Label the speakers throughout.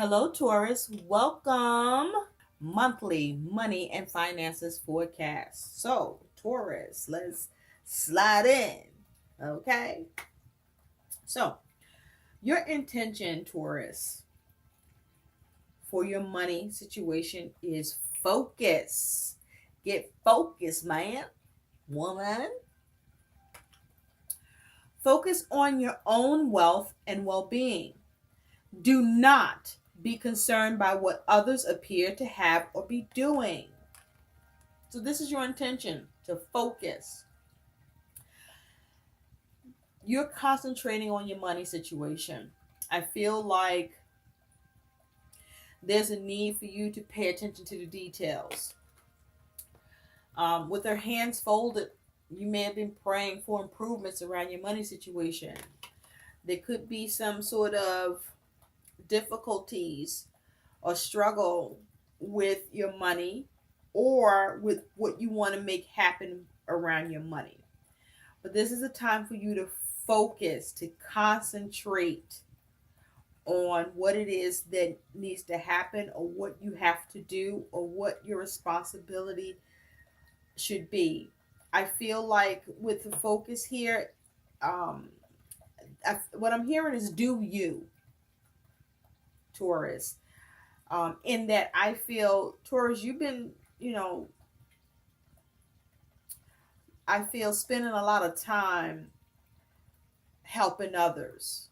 Speaker 1: Hello, Taurus. Welcome. Monthly money and finances forecast. So, Taurus, let's slide in. Okay. So, your intention, Taurus, for your money situation is focus. Get focused, man. Woman. Focus on your own wealth and well being. Do not be concerned by what others appear to have or be doing. So, this is your intention to focus. You're concentrating on your money situation. I feel like there's a need for you to pay attention to the details. With their hands folded, you may have been praying for improvements around your money situation. There could be some sort of difficulties or struggle with your money or with what you want to make happen around your money. But this is a time for you to focus, to concentrate on what it is that needs to happen or what you have to do or what your responsibility should be. I feel like with the focus here, um, what I'm hearing is do you, Taurus. In that I feel, Taurus, you've been, I feel spending a lot of time helping others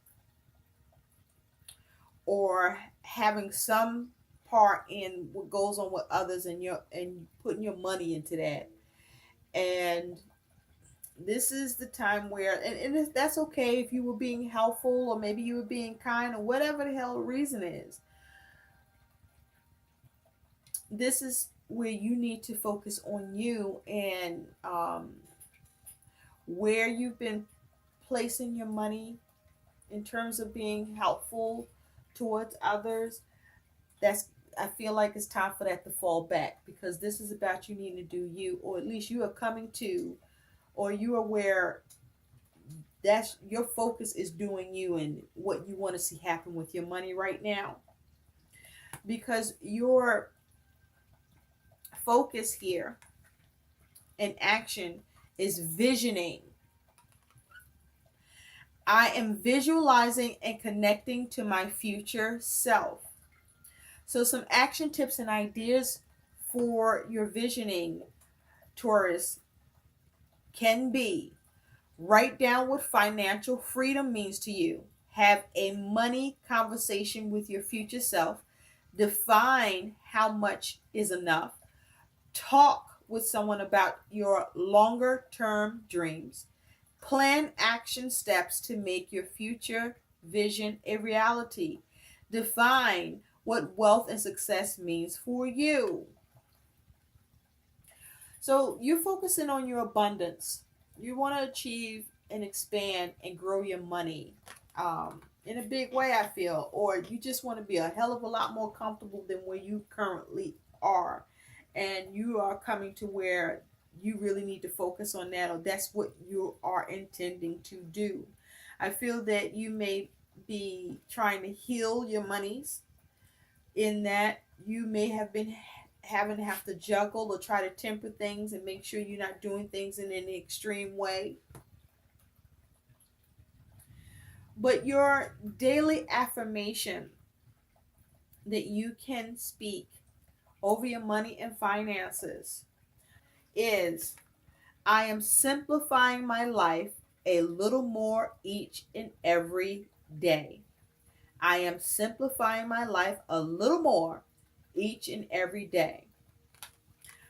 Speaker 1: or having some part in what goes on with others and putting your money into that. And this is the time where and that's okay if you were being helpful or maybe you were being kind or whatever the hell the reason is. This is where you need to focus on you and where you've been placing your money in terms of being helpful towards others. That's I feel like it's time for that to fall back because this is about you needing to do you, or at least you are coming to, or you are where that's your focus is doing you and what you want to see happen with your money right now. Because your focus here in action is visioning. I am visualizing and connecting to my future self. So, some action tips and ideas for your visioning, Taurus, can be write down what financial freedom means to you. Have a money conversation with your future self. Define how much is enough. Talk with someone about your longer term dreams. Plan action steps to make your future vision a reality. Define what wealth and success means for you. So you're focusing on your abundance. You want to achieve and expand and grow your money in a big way, I feel. Or you just want to be a hell of a lot more comfortable than where you currently are. And you are coming to where you really need to focus on that, or that's what you are intending to do. I feel that you may be trying to heal your monies in that you may have been having to have to juggle or try to temper things and make sure you're not doing things in an extreme way. But your daily affirmation that you can speak over your money and finances is I am simplifying my life a little more each and every day. I am simplifying my life a little more each and every day.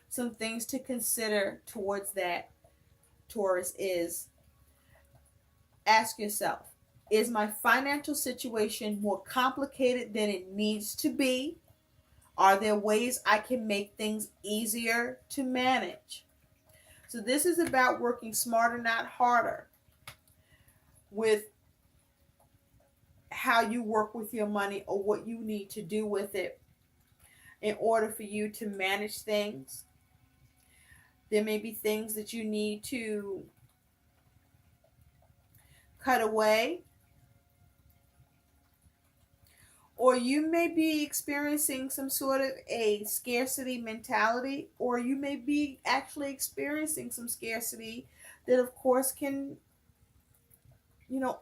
Speaker 1: Some things to consider towards that, Taurus, is ask yourself, is my financial situation more complicated than it needs to be? Are there ways I can make things easier to manage? So this is about working smarter, not harder, with how you work with your money or what you need to do with it in order for you to manage things. There may be things that you need to cut away, Or you may be experiencing some sort of a scarcity mentality, or you may be actually experiencing some scarcity that, of course, can,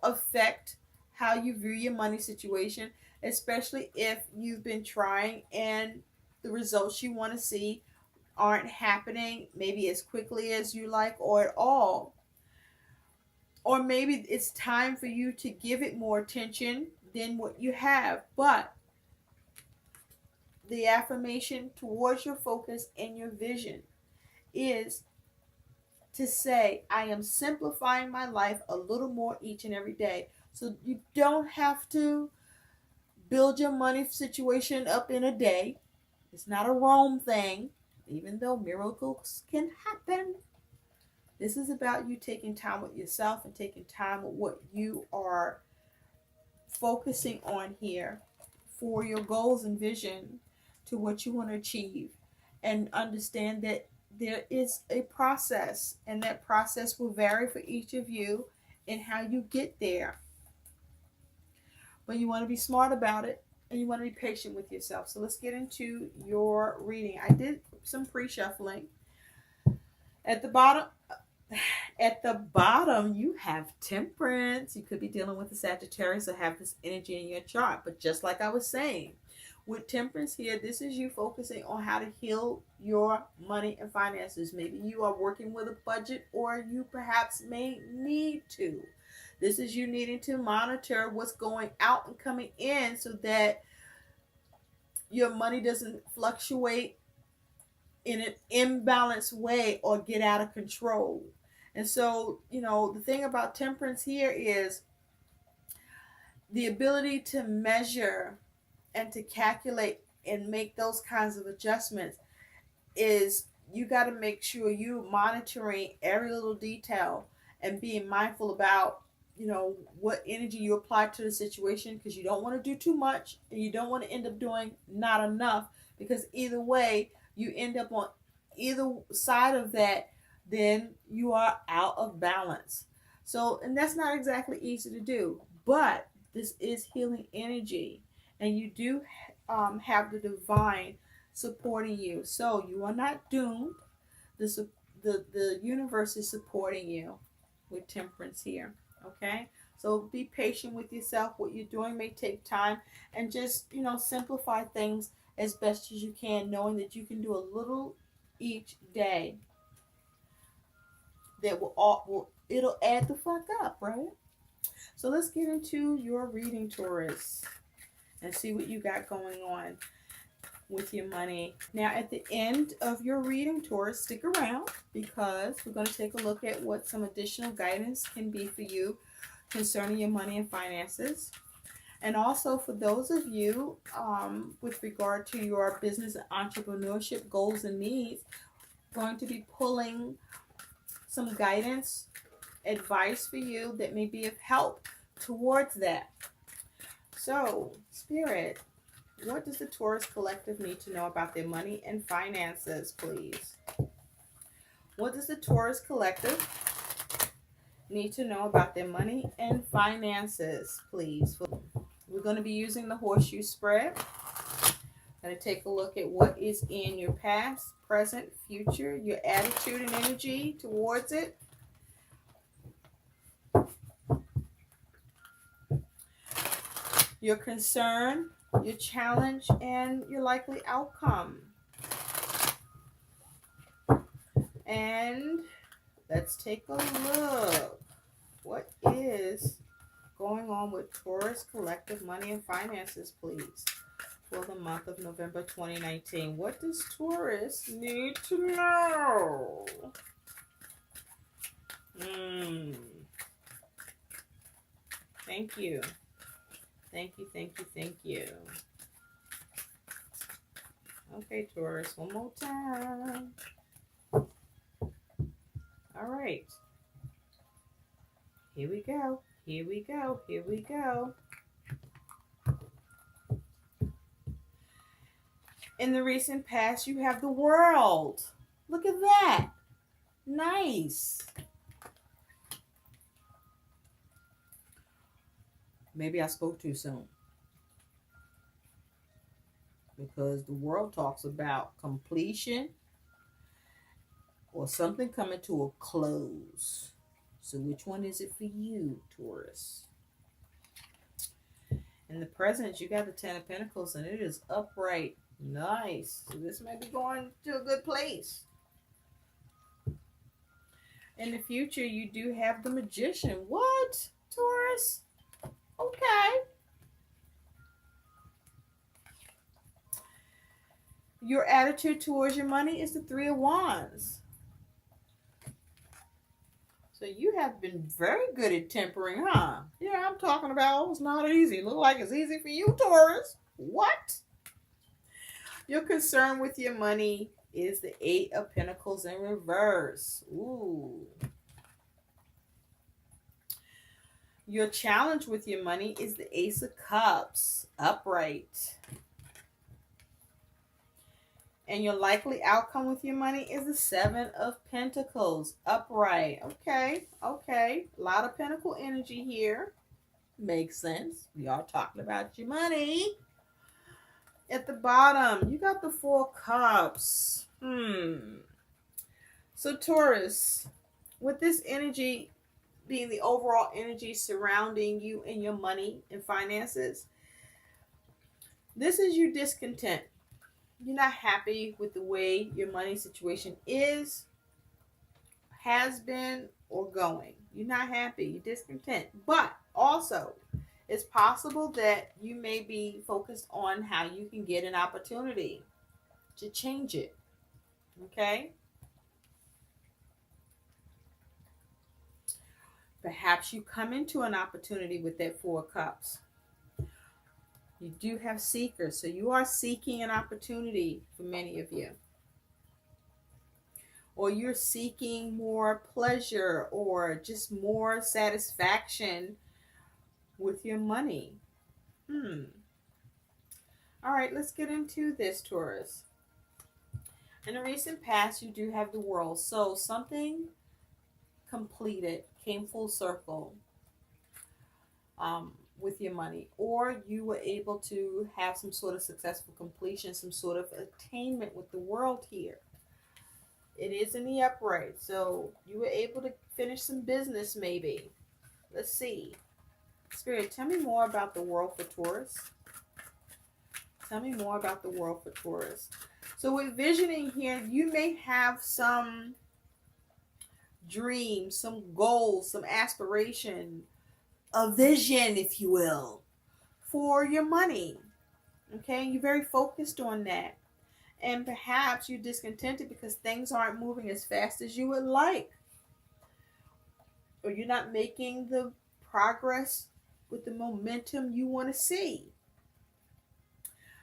Speaker 1: affect how you view your money situation, especially if you've been trying and the results you want to see aren't happening maybe as quickly as you like or at all. Or maybe it's time for you to give it more attention than what you have. But the affirmation towards your focus and your vision is to say, I am simplifying my life a little more each and every day. So you don't have to build your money situation up in a day. It's not a Rome thing, even though miracles can happen. This is about you taking time with yourself and taking time with what you are focusing on here for your goals and vision to what you want to achieve, and understand that there is a process, and that process will vary for each of you and how you get there. But you want to be smart about it, and you want to be patient with yourself. So let's get into your reading. I did some pre-shuffling. At the bottom, you have Temperance. You could be dealing with a Sagittarius or have this energy in your chart. But just like I was saying, with Temperance here, this is you focusing on how to heal your money and finances. Maybe you are working with a budget, or you perhaps may need to. This is you needing to monitor what's going out and coming in so that your money doesn't fluctuate in an imbalanced way or get out of control. And so, the thing about Temperance here is the ability to measure and to calculate and make those kinds of adjustments. Is you got to make sure you monitoring every little detail and being mindful about what energy you apply to the situation, because you don't want to do too much and you don't want to end up doing not enough, because either way you end up on either side of that, then you are out of balance. So, and that's not exactly easy to do, but this is healing energy, and you do have the divine supporting you. So you are not doomed. The universe is supporting you with Temperance here. Okay? So be patient with yourself. What you're doing may take time, and just, simplify things as best as you can, knowing that you can do a little each day. That it'll add the fuck up, right? So let's get into your reading, Taurus, and see what you got going on with your money. Now, at the end of your reading, Taurus, stick around, because we're going to take a look at what some additional guidance can be for you concerning your money and finances. And also for those of you with regard to your business and entrepreneurship goals and needs, going to be pulling some guidance, advice for you that may be of help towards that. So, Spirit, what does the Taurus Collective need to know about their money and finances, please? What does the Taurus Collective need to know about their money and finances, please? We're going to be using the horseshoe spread. Going to take a look at what is in your past, present, future, your attitude and energy towards it. Your concern, your challenge, and your likely outcome. And let's take a look. What is going on with Taurus Collective money and finances, please, for the month of November 2019? What does Taurus need to know? Thank you. Thank you, thank you, thank you. Okay, Taurus, one more time. All right. Here we go. Here we go. Here we go. In the recent past, you have the World. Look at that. Nice. Maybe I spoke too soon. because the world talks about completion or something coming to a close. So which one is it for you, Taurus? In the present, you got the Ten of Pentacles, and it is upright. Nice. So this may be going to a good place. In the future, you do have the Magician. What, Taurus? Okay. Your attitude towards your money is the Three of Wands. So you have been very good at tempering, huh? Yeah, I'm talking about it's not easy. Look like it's easy for you, Taurus. What? Your concern with your money is the Eight of Pentacles in reverse. Ooh. Your challenge with your money is the Ace of Cups, upright. And your likely outcome with your money is the Seven of Pentacles, upright. Okay, okay. A lot of pentacle energy here. Makes sense. We are talking about your money. At the bottom, you got the Four Cups. So Taurus, with this energy being the overall energy surrounding you and your money and finances, this is your discontent. You're not happy with the way your money situation is, has been, or going. You're not happy. You're discontent. But also, it's possible that you may be focused on how you can get an opportunity to change it. Okay? Perhaps you come into an opportunity with that Four Cups. You do have seekers, so you are seeking an opportunity for many of you. Or you're seeking more pleasure or just more satisfaction with your money. All right, let's get into this, Taurus. In the recent past, you do have the World. So something completed, came full circle. With your money, or you were able to have some sort of successful completion, some sort of attainment with the World here. It is in the upright, so you were able to finish some business maybe. Let's see. Spirit, tell me more about the World for Taurus. Tell me more about the World for Taurus. So with visioning here, you may have some dreams, some goals, some aspiration, a vision, if you will, for your money. Okay, you're very focused on that. And perhaps you're discontented because things aren't moving as fast as you would like. Or you're not making the progress with the momentum you want to see.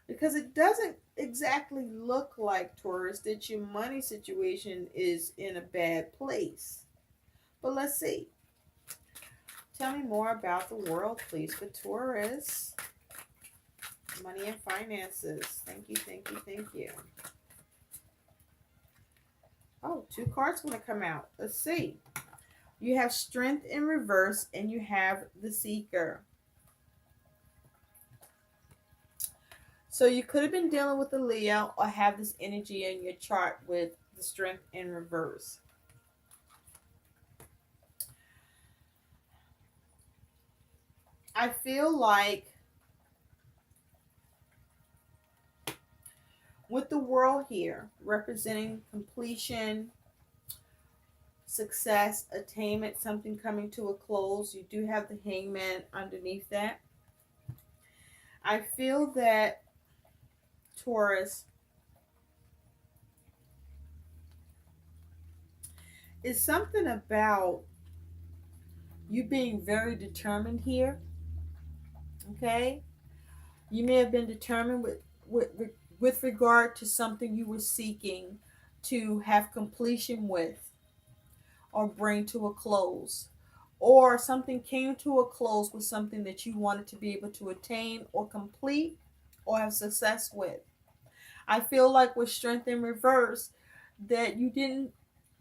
Speaker 1: Because it doesn't exactly look like, Taurus, that your money situation is in a bad place. But let's see. Tell me more about the World, please, for Taurus. Money and finances. Thank you, thank you, thank you. Oh, 2 cards want to come out. Let's see. You have Strength in reverse, and you have the Seeker. So you could have been dealing with the Leo or have this energy in your chart with the Strength in reverse. I feel like with the World here, representing completion, success, attainment, something coming to a close, you do have the Hangman underneath that. I feel that, Taurus, is something about you being very determined here. Okay? You may have been determined with regard to something you were seeking to have completion with or bring to a close, or something came to a close with something that you wanted to be able to attain or complete or have success with. I feel like with Strength in reverse that you didn't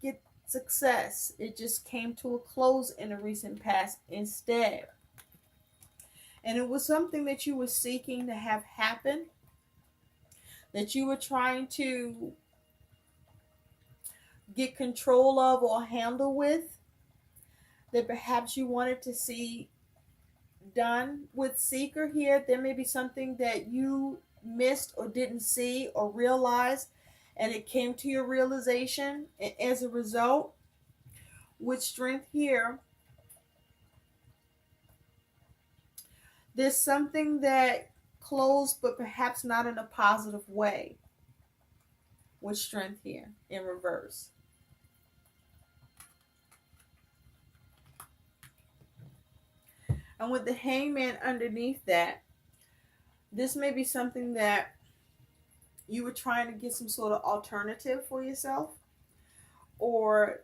Speaker 1: get success. It just came to a close in the recent past instead. And it was something that you were seeking to have happen. that you were trying to get control of or handle with, that perhaps you wanted to see done with Seeker here. There may be something that you missed or didn't see or realize, and it came to your realization. And as a result, with Strength here, there's something that closed, but perhaps not in a positive way, with Strength here in reverse. And with the Hangman underneath that, this may be something that you were trying to get some sort of alternative for yourself, or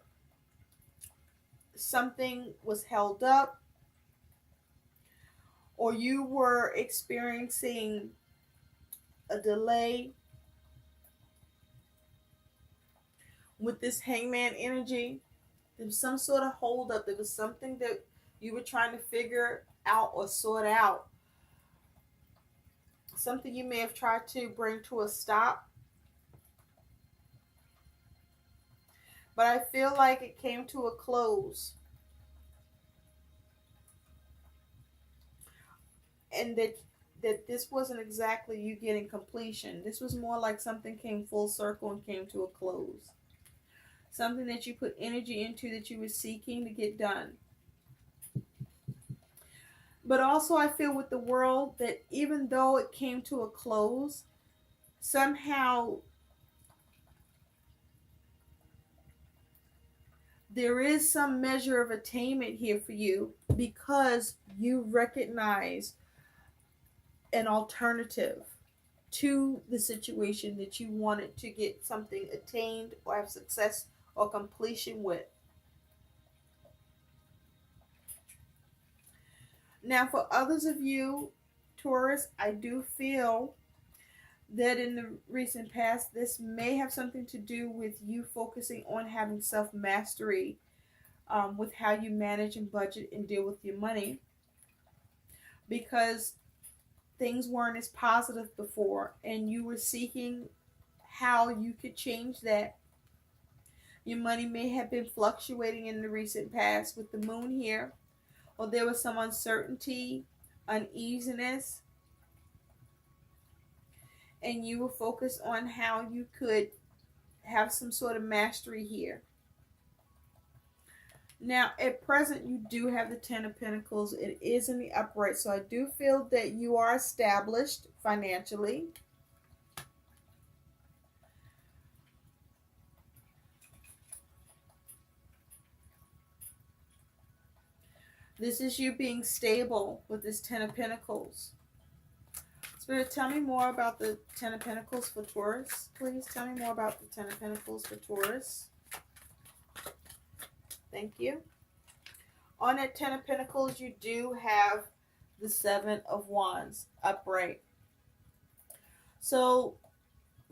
Speaker 1: something was held up, or you were experiencing a delay with this Hangman energy. There was some sort of hold up. There was something that you were trying to figure out or sort out. Something you may have tried to bring to a stop. But I feel like it came to a close. And that this wasn't exactly you getting completion. This was more like something came full circle and came to a close. Something that you put energy into that you were seeking to get done. But also I feel with the world that even though it came to a close, somehow there is some measure of attainment here for you, because you recognize an alternative to the situation that you wanted to get something attained or have success or completion with. Now, for others of you, Taurus, I do feel that in the recent past, this may have something to do with you focusing on having self-mastery with how you manage and budget and deal with your money, because things weren't as positive before and you were seeking how you could change that. Your money may have been fluctuating in the recent past with the moon here, or there was some uncertainty, uneasiness, and you were focused on how you could have some sort of mastery here. Now, at present, you do have the Ten of Pentacles. It is in the upright, so I do feel that you are established financially. This is you being stable with this Ten of Pentacles. Spirit, tell me more about the Ten of Pentacles for Taurus. Please tell me more about the Ten of Pentacles for Taurus. Thank you. On that Ten of Pentacles, you do have the Seven of Wands upright. So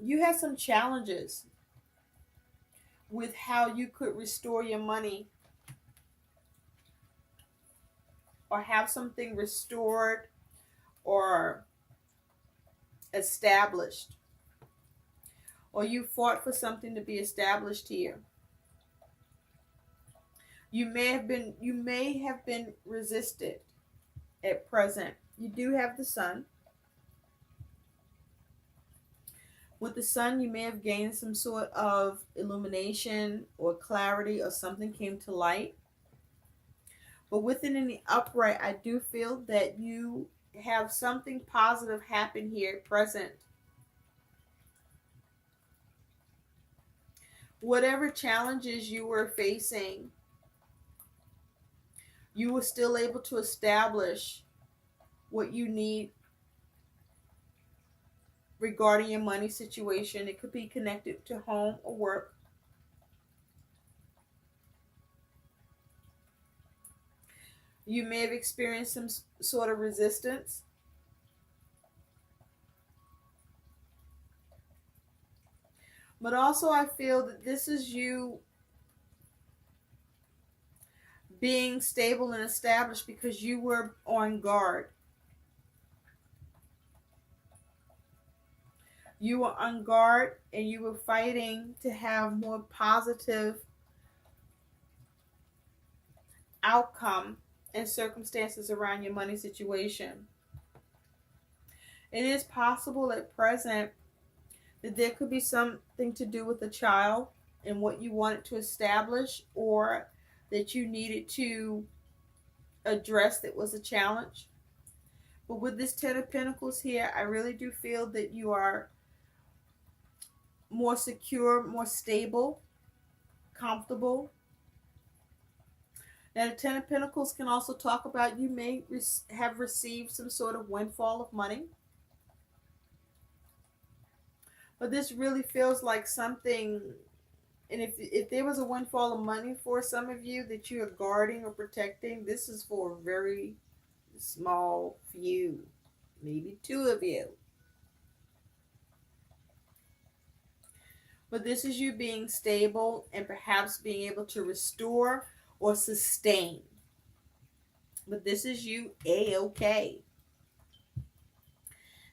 Speaker 1: you have some challenges with how you could restore your money or have something restored or established. Or you fought for something to be established here. You may have been resisted at present. You do have the Sun. With the Sun, you may have gained some sort of illumination or clarity, or something came to light. But within in the upright, I do feel that you have something positive happen here at present. Whatever challenges you were facing, you were still able to establish what you need regarding your money situation. It could be connected to home or work. You may have experienced some sort of resistance. But also I feel that this is you being stable and established because you were on guard. You were on guard and you were fighting to have more positive outcome and circumstances around your money situation. It is possible at present that there could be something to do with a child and what you wanted to establish, or that you needed to address that was a challenge. But with this Ten of Pentacles here, I really do feel that you are more secure, more stable, comfortable. Now, the Ten of Pentacles can also talk about you may have received some sort of windfall of money. But this really feels like something, and if there was a windfall of money for some of you that you are guarding or protecting, this is for a very small few, maybe two of you. But this is you being stable and perhaps being able to restore or sustain. But this is you A-okay.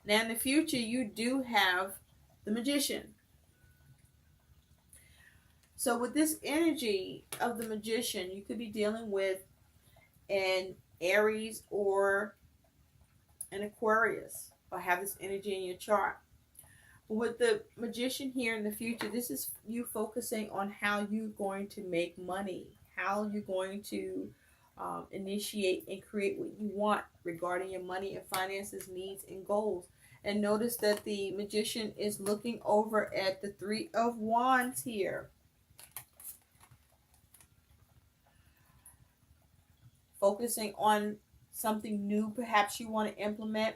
Speaker 1: Now in the future, you do have the Magician. So with this energy of the Magician, you could be dealing with an Aries or an Aquarius, or have this energy in your chart. With the Magician here in the future, this is you focusing on how you're going to make money, how you're going to initiate and create what you want regarding your money and finances, needs, and goals. And notice that the Magician is looking over at the Three of Wands here. Focusing on something new perhaps you want to implement,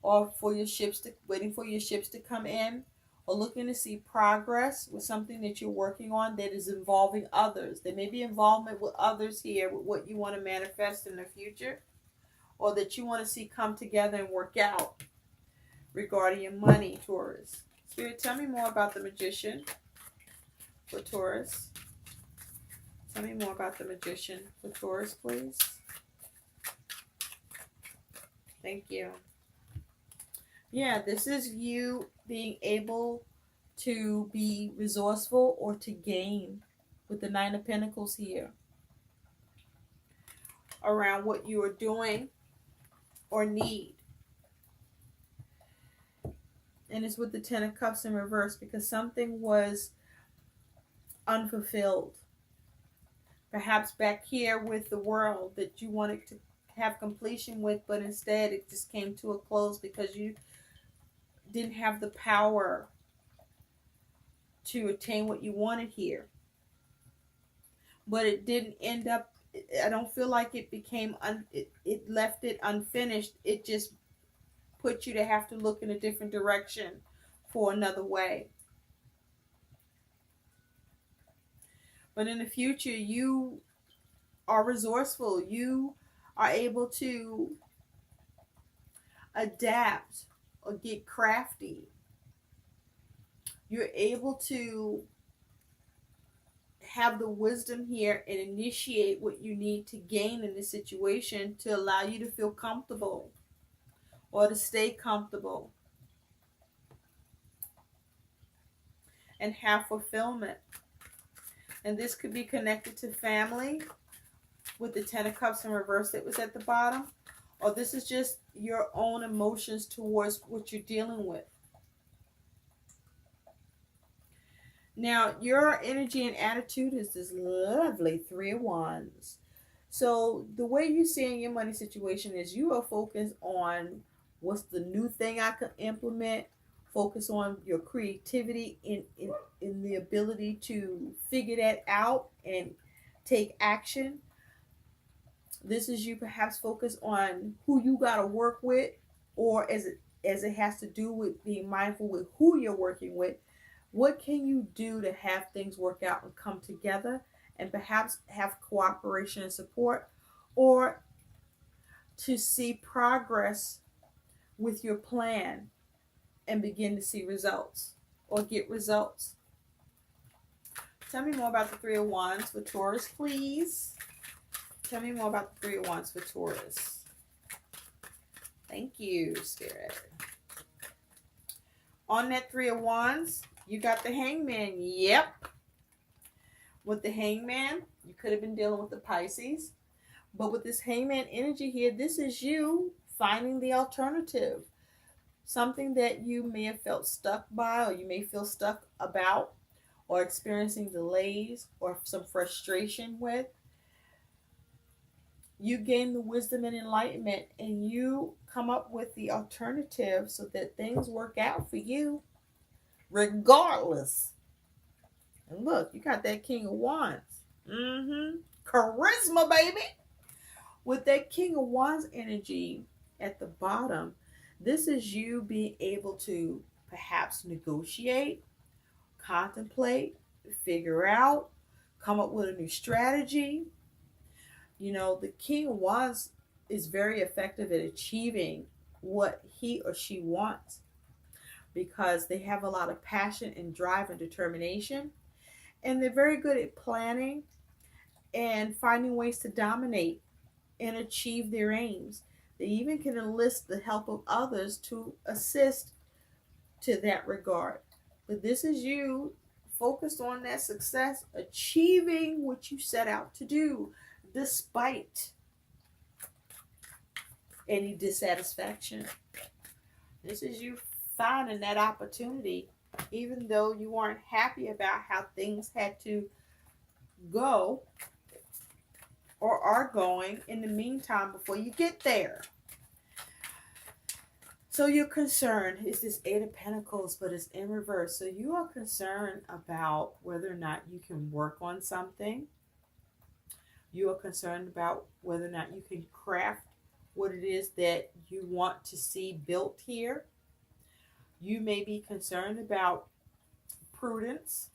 Speaker 1: or for your ships to, waiting for your ships to come in, or looking to see progress with something that you're working on that is involving others. There may be involvement with others here with what you want to manifest in the future, or that you want to see come together and work out regarding your money, Taurus. Spirit, tell me more about the Magician for Taurus. Tell me more about the Magician for Taurus, please. Thank you. Yeah, this is you being able to be resourceful or to gain with the Nine of Pentacles here around what you are doing or need. And it's with the Ten of Cups in reverse because something was unfulfilled. Perhaps back here with the world that you wanted to have completion with, but instead it just came to a close because you didn't have the power to attain what you wanted here. But it didn't end up, I don't feel like it became, it left it unfinished. It just put you to have to look in a different direction for another way. But in the future, you are resourceful. You are able to adapt or get crafty. You're able to have the wisdom here and initiate what you need to gain in this situation to allow you to feel comfortable or to stay comfortable and have fulfillment. And this could be connected to family with the Ten of Cups in reverse that was at the bottom. Or this is just your own emotions towards what you're dealing with. Now, your energy and attitude is this lovely Three of Wands. So the way you're seeing your money situation is you are focused on what's the new thing I can implement. Focus on your creativity in the ability to figure that out and take action. This is you perhaps focus on who you got to work with, or as it has to do with being mindful with who you're working with. What can you do to have things work out and come together and perhaps have cooperation and support, or to see progress with your plan and begin to see results or get results. Tell me more about the Three of Wands for Taurus, please. Tell me more about the Three of Wands for Taurus. Thank you, Spirit. On that Three of Wands, you got the Hangman. Yep. With the Hangman, you could have been dealing with the Pisces. But with this Hangman energy here, this is you finding the alternative. Something that you may have felt stuck by, or you may feel stuck about, or experiencing delays or some frustration with. You gain the wisdom and enlightenment, and you come up with the alternative so that things work out for you regardless. And look, you got that King of Wands. Charisma, baby. With that King of Wands energy at the bottom, this is you being able to perhaps negotiate, contemplate, figure out, come up with a new strategy. You know, the King of Wands is very effective at achieving what he or she wants because they have a lot of passion and drive and determination. And they're very good at planning and finding ways to dominate and achieve their aims. They even can enlist the help of others to assist to that regard. But this is you focused on that success, achieving what you set out to do, despite any dissatisfaction. This is you finding that opportunity, even though you weren't happy about how things had to go or are going in the meantime before you get there. So you're concerned. It's this Eight of Pentacles, but it's in reverse. So you are concerned about whether or not you can work on something. You are concerned about whether or not you can craft what it is that you want to see built here. You may be concerned about prudence.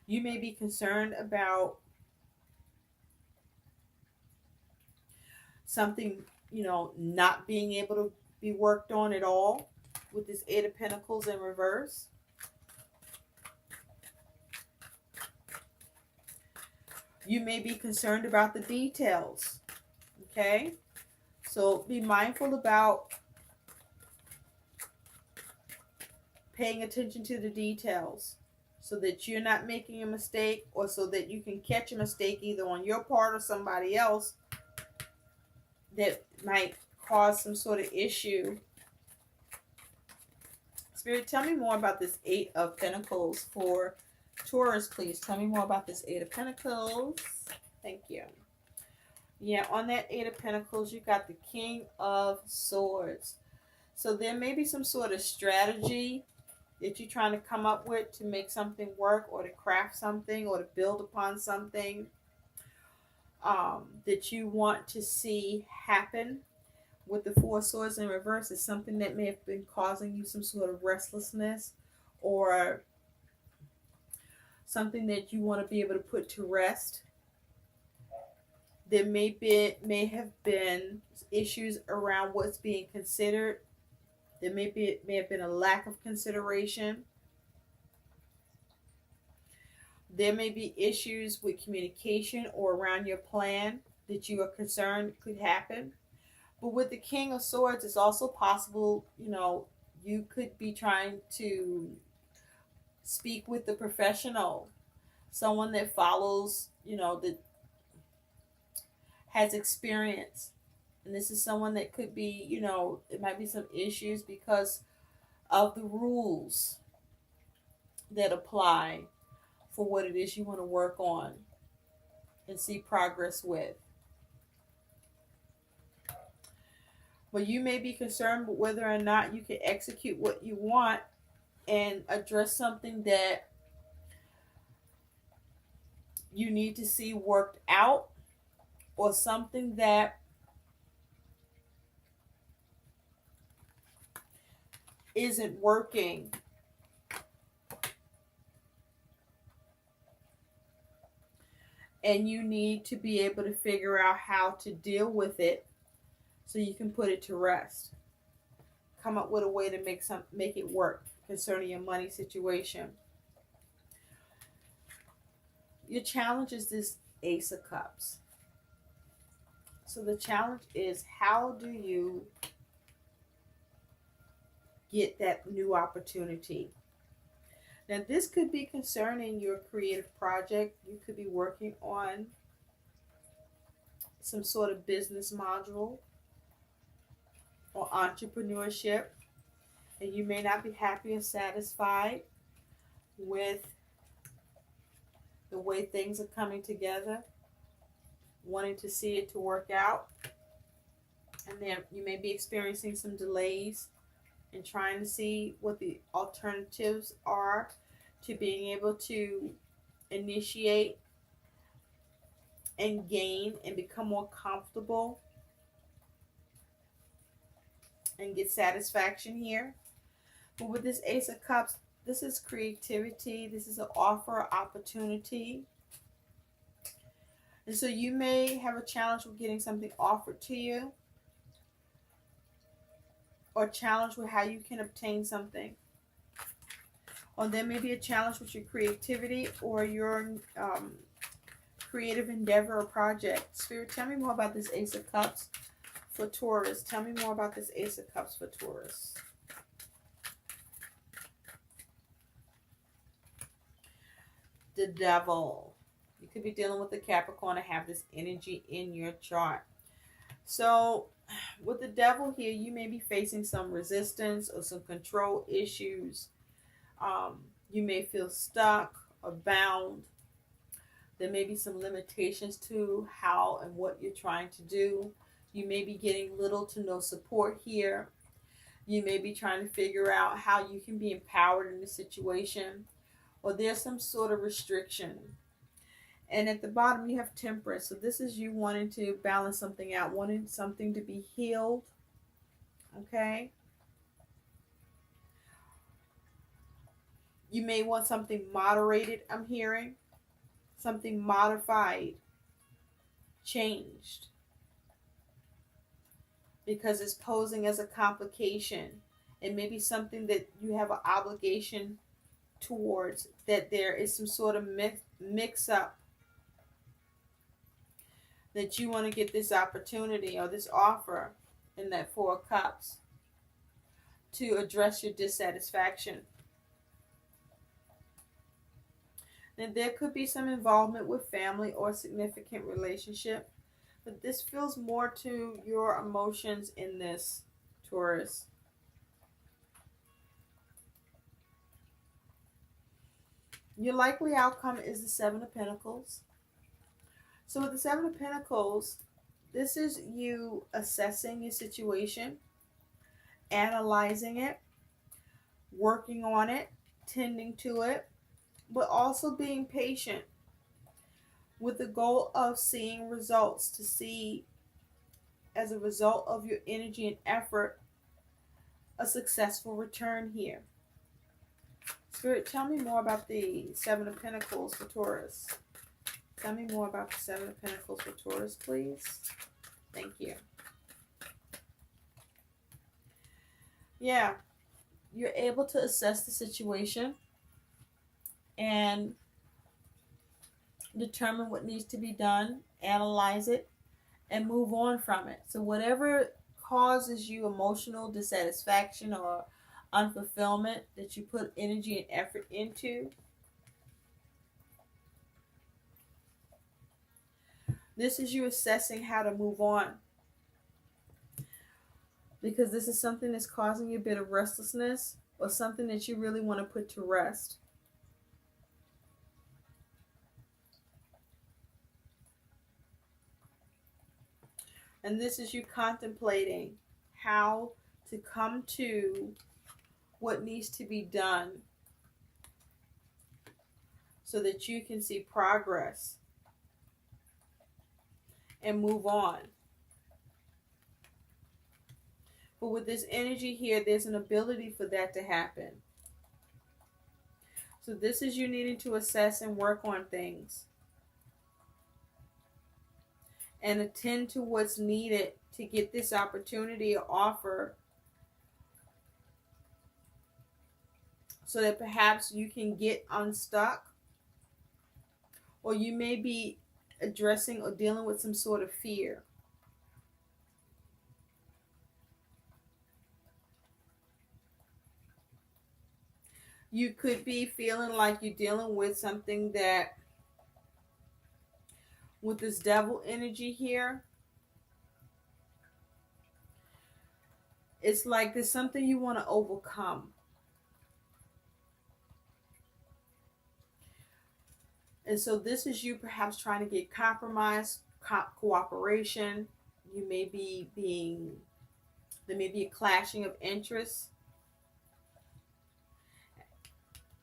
Speaker 1: You may be concerned about something, not being able to be worked on at all with this Eight of Pentacles in reverse. You may be concerned about the details, okay? So be mindful about paying attention to the details so that you're not making a mistake, or so that you can catch a mistake either on your part or somebody else that might cause some sort of issue. Spirit, tell me more about this Eight of Pentacles for Taurus, please. Tell me more about this Eight of Pentacles. Thank you. Yeah, on that Eight of Pentacles, you got the King of Swords. So there may be some sort of strategy that you're trying to come up with to make something work, or to craft something, or to build upon something that you want to see happen. With the Four of Swords in reverse, is something that may have been causing you some sort of restlessness, or something that you want to be able to put to rest. There may have been issues around what's being considered. There may have been a lack of consideration. There may be issues with communication or around your plan that you are concerned could happen. But with the King of Swords, it's also possible, you could be trying to speak with the professional, someone that follows, that has experience. And this is someone that could be, it might be some issues because of the rules that apply for what it is you want to work on and see progress with. But you may be concerned with whether or not you can execute what you want and address something that you need to see worked out, or something that isn't working. And you need to be able to figure out how to deal with it so you can put it to rest. Come up with a way to make it work concerning your money situation. Your challenge is this Ace of Cups. So the challenge is, how do you get that new opportunity. Now, this could be concerning your creative project. You could be working on some sort of business module or entrepreneurship, and you may not be happy or satisfied with the way things are coming together, wanting to see it to work out. And then you may be experiencing some delays and trying to see what the alternatives are to being able to initiate and gain and become more comfortable and get satisfaction here. But with this Ace of Cups, this is creativity. This is an offer, opportunity. And so you may have a challenge with getting something offered to you, or a challenge with how you can obtain something. Or there may be a challenge with your creativity or your creative endeavor or project. Spirit, tell me more about this Ace of Cups for Taurus. Tell me more about this Ace of Cups for Taurus. The Devil. You could be dealing with the Capricorn and have this energy in your chart. So with the Devil here, you may be facing some resistance or some control issues. You may feel stuck or bound. There may be some limitations to how and what you're trying to do. You may be getting little to no support here. You may be trying to figure out how you can be empowered in the situation, or there's some sort of restriction. And at the bottom you have Temperance. So this is you wanting to balance something out, wanting something to be healed. Okay? You may want something moderated, I'm hearing. Something modified, changed. Because it's posing as a complication. It may be something that you have an obligation towards, that there is some sort of mix-up, that you want to get this opportunity or this offer in that Four of Cups to address your dissatisfaction. And there could be some involvement with family or significant relationship, but this feels more to your emotions in this, Taurus. Your likely outcome is the Seven of Pentacles. So with the Seven of Pentacles, this is you assessing your situation, analyzing it, working on it, tending to it, but also being patient with the goal of seeing results, to see as a result of your energy and effort a successful return here. Spirit, tell me more about the Seven of Pentacles for Taurus. Tell me more about the Seven of Pentacles for Taurus, please. Thank you. Yeah, you're able to assess the situation and determine what needs to be done, analyze it, and move on from it. So whatever causes you emotional dissatisfaction or unfulfillment that you put energy and effort into, this is you assessing how to move on. Because this is something that's causing you a bit of restlessness, or something that you really want to put to rest. And this is you contemplating how to come to what needs to be done so that you can see progress and move on. But with this energy here, there's an ability for that to happen. So this is you needing to assess and work on things and attend to what's needed to get this opportunity or offer, so that perhaps you can get unstuck, or you may be addressing or dealing with some sort of fear. You could be feeling like you're dealing with something that, with this devil energy here, it's like there's something you want to overcome. And so this is you perhaps trying to get compromise, cooperation. You may be being, there may be a clashing of interests,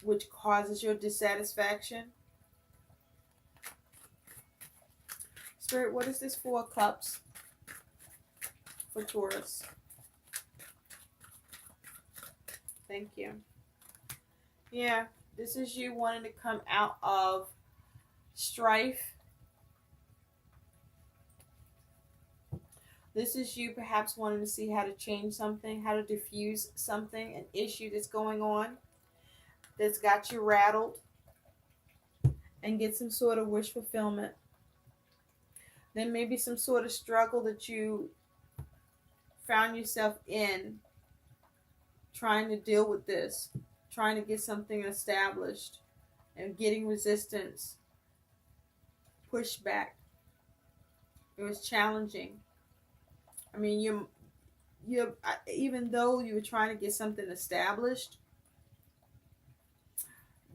Speaker 1: which causes your dissatisfaction. Spirit, what is this Four of Cups for Taurus? Thank you. Yeah, this is you wanting to come out of strife. This is you perhaps wanting to see how to change something, how to diffuse something, an issue that's going on that's got you rattled, and get some sort of wish fulfillment. There may be some sort of struggle that you found yourself in, trying to deal with this, trying to get something established and getting resistance, pushback. It was challenging. I mean, you even though you were trying to get something established,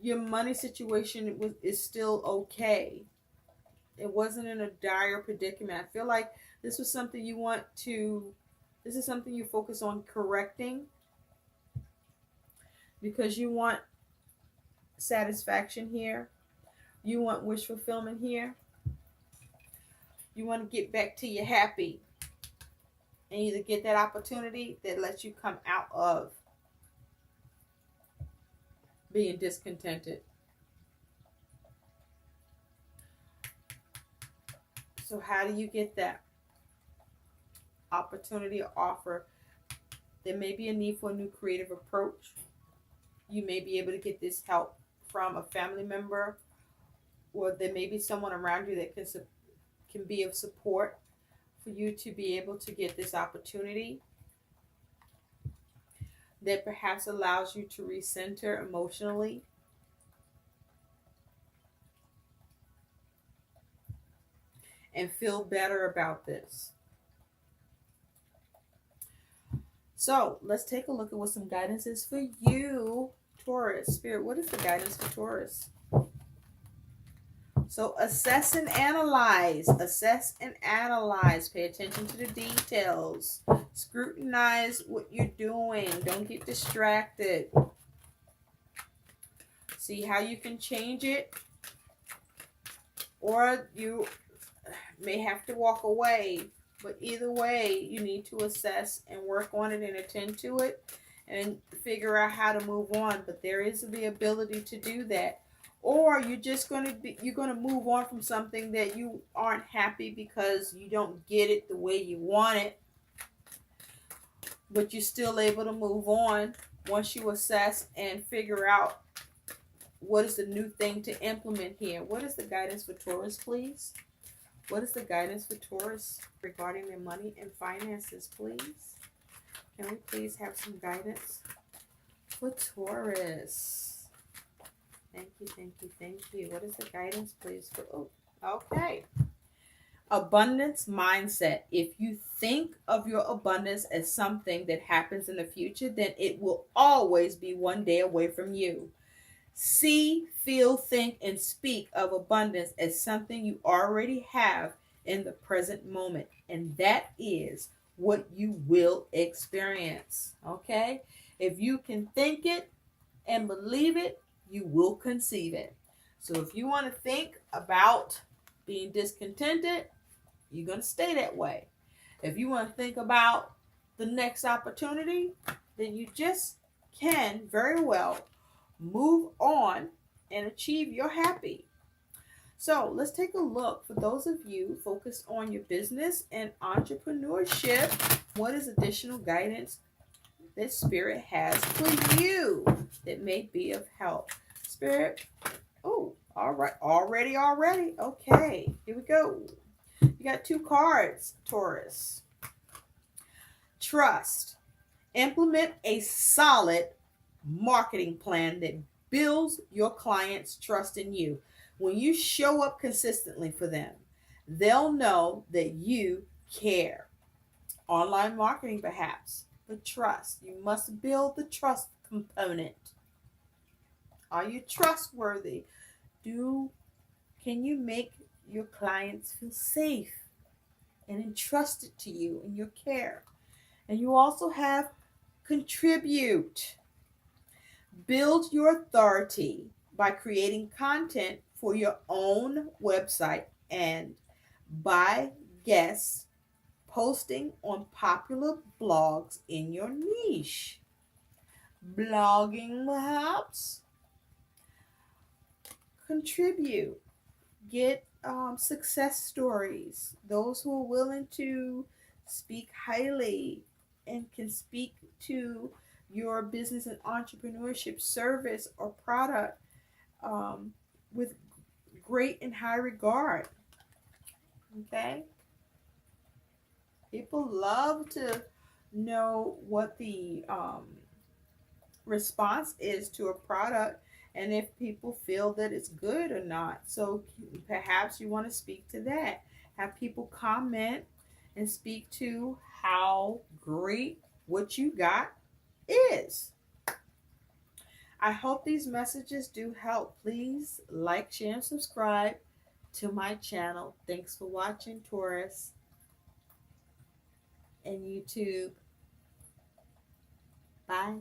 Speaker 1: your money situation is still okay. It wasn't in a dire predicament. I feel like this was something you want to, this is something you focus on correcting, because you want satisfaction here. You want wish fulfillment here. You want to get back to your happy and either get that opportunity that lets you come out of being discontented. So how do you get that opportunity or offer? There may be a need for a new creative approach. You may be able to get this help from a family member, or there may be someone around you that can be of support for you to be able to get this opportunity that perhaps allows you to recenter emotionally. And feel better about this. So let's take a look at what some guidance is for you, Taurus. Spirit, what is the guidance for Taurus? So assess and analyze. Assess and analyze. Pay attention to the details. Scrutinize what you're doing. Don't get distracted. See how you can change it. Or you may have to walk away. But either way, you need to assess and work on it and attend to it and figure out how to move on. But there is the ability to do that. Or you're just going to move on from something that you aren't happy because you don't get it the way you want it. But you're still able to move on once you assess and figure out what is the new thing to implement here. What is the guidance for Taurus, please? What is the guidance for Taurus regarding their money and finances, please? Can we please have some guidance for Taurus? Thank you, thank you, thank you. What is the guidance, please? For, oh, okay. Abundance mindset. If you think of your abundance as something that happens in the future, then it will always be one day away from you. See, feel, think, and speak of abundance as something you already have in the present moment. And that is what you will experience. Okay? If you can think it and believe it, you will conceive it. So if you want to think about being discontented, you're going to stay that way. If you want to think about the next opportunity, then you just can very well move on and achieve your happy. So let's take a look for those of you focused on your business and entrepreneurship. What is additional guidance that Spirit has for you that may be of help? Spirit, oh, all right, already. Okay, here we go. You got 2 cards, Taurus. Trust. Implement a solid marketing plan that builds your clients' trust in you. When you show up consistently for them, they'll know that you care. Online marketing, perhaps, but trust. You must build the trust component. Are you trustworthy? Do Can you make your clients feel safe and entrusted to you in your care? And you also have contribute. Build your authority by creating content for your own website and by guests posting on popular blogs in your niche. Blogging, perhaps. Contribute. Get success stories. Those who are willing to speak highly and can speak to your business and entrepreneurship service or product with great and high regard. Okay? People love to know what the response is to a product and if people feel that it's good or not. So perhaps you want to speak to that. Have people comment and speak to how great what you got is. I hope these messages do help. Please like, share, and subscribe to my channel. Thanks for watching, Taurus and YouTube. Bye.